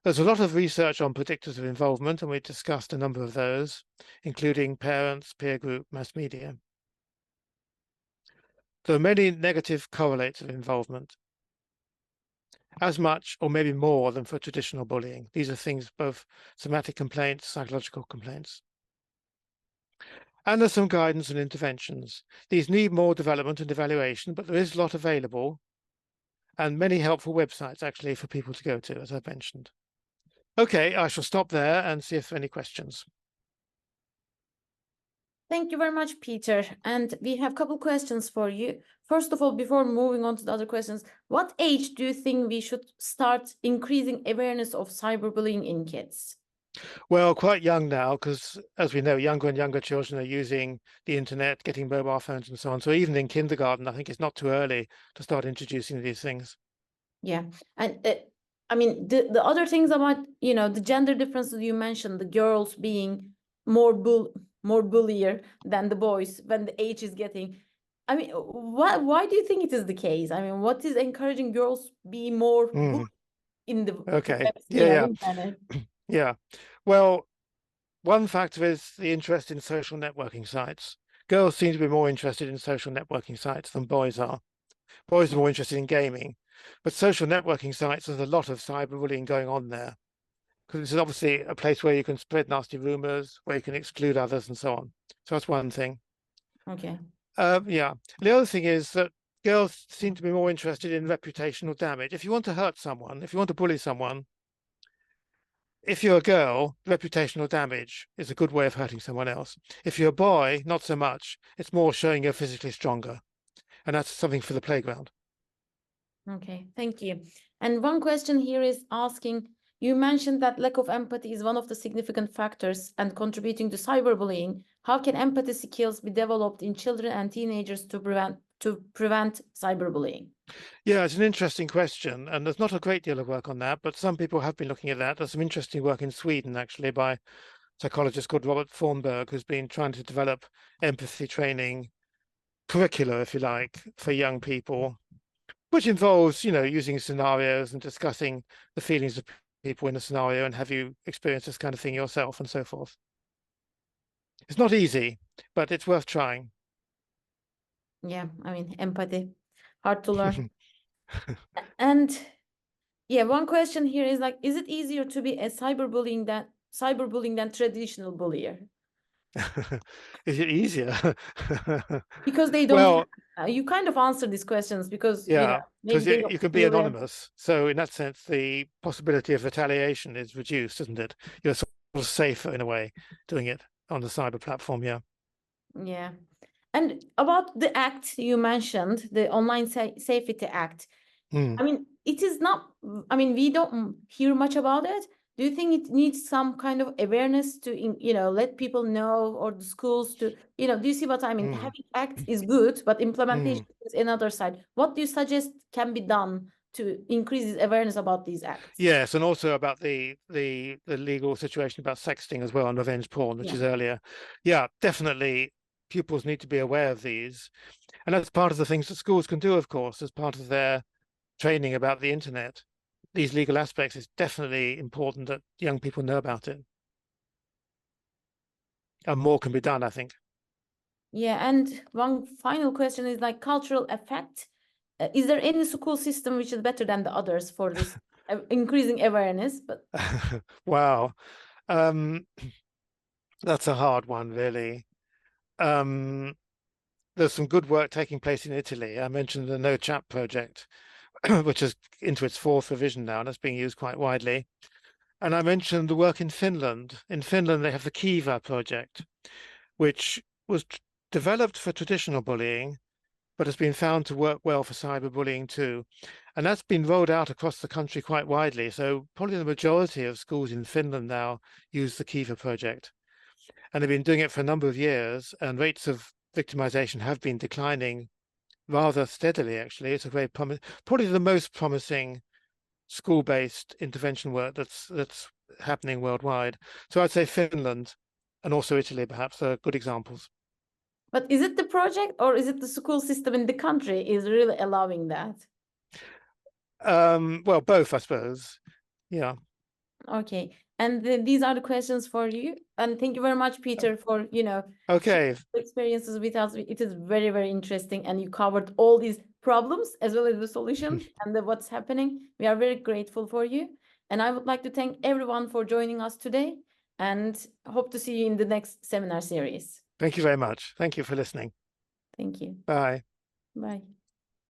Speaker 2: There's a lot of research on predictors of involvement, and we discussed a number of those, including parents, peer group, mass media. There are many negative correlates of involvement, as much or maybe more than for traditional bullying. These are things, both somatic complaints, psychological complaints. And there's some guidance and interventions. These need more development and evaluation, but there is a lot available and many helpful websites actually for people to go to, as I've mentioned. Okay, I shall stop there and see if there are any questions.
Speaker 1: Thank you very much, Peter. And we have a couple questions for you. First of all, before moving on to the other questions, what age do you think we should start increasing awareness of cyberbullying in kids?
Speaker 2: Well, quite young now, because as we know, younger and younger children are using the internet, getting mobile phones and so on. So even in kindergarten, I think it's not too early to start introducing these things.
Speaker 1: Yeah. And I mean, the other things about, the gender differences you mentioned, the girls being more bullier than the boys when the age is getting. I mean, why do you think it is the case? I mean, what is encouraging girls be more in the
Speaker 2: Okay.
Speaker 1: internet?
Speaker 2: Yeah. Well, one factor is the interest in social networking sites. Girls seem to be more interested in social networking sites than boys are. Boys are more interested in gaming, but social networking sites, there's a lot of cyberbullying going on there, because it's obviously a place where you can spread nasty rumors, where you can exclude others and so on. So that's one thing.
Speaker 1: Okay.
Speaker 2: Yeah. The other thing is that girls seem to be more interested in reputational damage. If you want to hurt someone, if you want to bully someone, if you're a girl, reputational damage is a good way of hurting someone else. If you're a boy, not so much. It's more showing you're physically stronger. And that's something for the playground.
Speaker 1: Okay, thank you. And one question here is asking, you mentioned that lack of empathy is one of the significant factors and contributing to cyberbullying. How can empathy skills be developed in children and teenagers to prevent cyberbullying?
Speaker 2: Yeah, it's an interesting question, and there's not a great deal of work on that, but some people have been looking at that. There's some interesting work in Sweden, actually, by a psychologist called Robert Thornberg, who's been trying to develop empathy training curricula, if you like, for young people. which involves, using scenarios and discussing the feelings of people in a scenario, and have you experienced this kind of thing yourself, and so forth. It's not easy, but it's worth trying.
Speaker 1: Yeah, I mean, empathy, hard to learn. And yeah, one question here is like, is it easier to be a cyberbullying than traditional bullier?
Speaker 2: Is it easier?
Speaker 1: Because they don't
Speaker 2: Well,
Speaker 1: you kind of answer these questions because
Speaker 2: yeah,
Speaker 1: maybe
Speaker 2: because
Speaker 1: they don't
Speaker 2: you can be
Speaker 1: feel it.
Speaker 2: anonymous. So in that sense, the possibility of retaliation is reduced, isn't it? You're sort of safer in a way doing it on the cyber platform. Yeah.
Speaker 1: Yeah. And about the act you mentioned, the Online Safety Act,
Speaker 2: Mm.
Speaker 1: I mean, it is not, I mean, we don't hear much about it. Do you think it needs some kind of awareness to, let people know, or the schools to, do you see what I mean?
Speaker 2: Mm.
Speaker 1: Having act is good, but implementation
Speaker 2: Mm.
Speaker 1: is another side. What do you suggest can be done to increase awareness about these acts?
Speaker 2: Yes, and also about the legal situation about sexting as well, and revenge porn, which
Speaker 1: Yeah.
Speaker 2: is earlier. Yeah, definitely pupils need to be aware of these. And that's part of the things that schools can do, of course, as part of their training about the internet. These legal aspects, is definitely important that young people know about it. And more can be done, I think.
Speaker 1: Yeah, and one final question is like cultural effect. Is there any school system which is better than the others for this increasing awareness? But
Speaker 2: Wow. Um, that's a hard one, really. There's some good work taking place in Italy. I mentioned the No Chat project, which is into its 4th revision now, and it's being used quite widely. And I mentioned the work in Finland. In Finland, they have the Kiva project, which was developed for traditional bullying, but has been found to work well for cyberbullying too. And that's been rolled out across the country quite widely. So probably the majority of schools in Finland now use the Kiva project. And they've been doing it for a number of years, and rates of victimization have been declining rather steadily, actually. It's a very probably the most promising school-based intervention work that's happening worldwide. So I'd say Finland and also Italy perhaps are good examples.
Speaker 1: but is it the project, or is it the school system in the country is really allowing that?
Speaker 2: Well, both, I suppose. Yeah.
Speaker 1: Okay. And these are the questions for you. And thank you very much, Peter, for, sharing
Speaker 2: Okay.
Speaker 1: your experiences with us. It is very, very interesting. And you covered all these problems as well as the solution and what's happening. We are very grateful for you. And I would like to thank everyone for joining us today, and hope to see you in the next seminar series.
Speaker 2: Thank you very much. Thank you for listening.
Speaker 1: Thank you.
Speaker 2: Bye.
Speaker 1: Bye.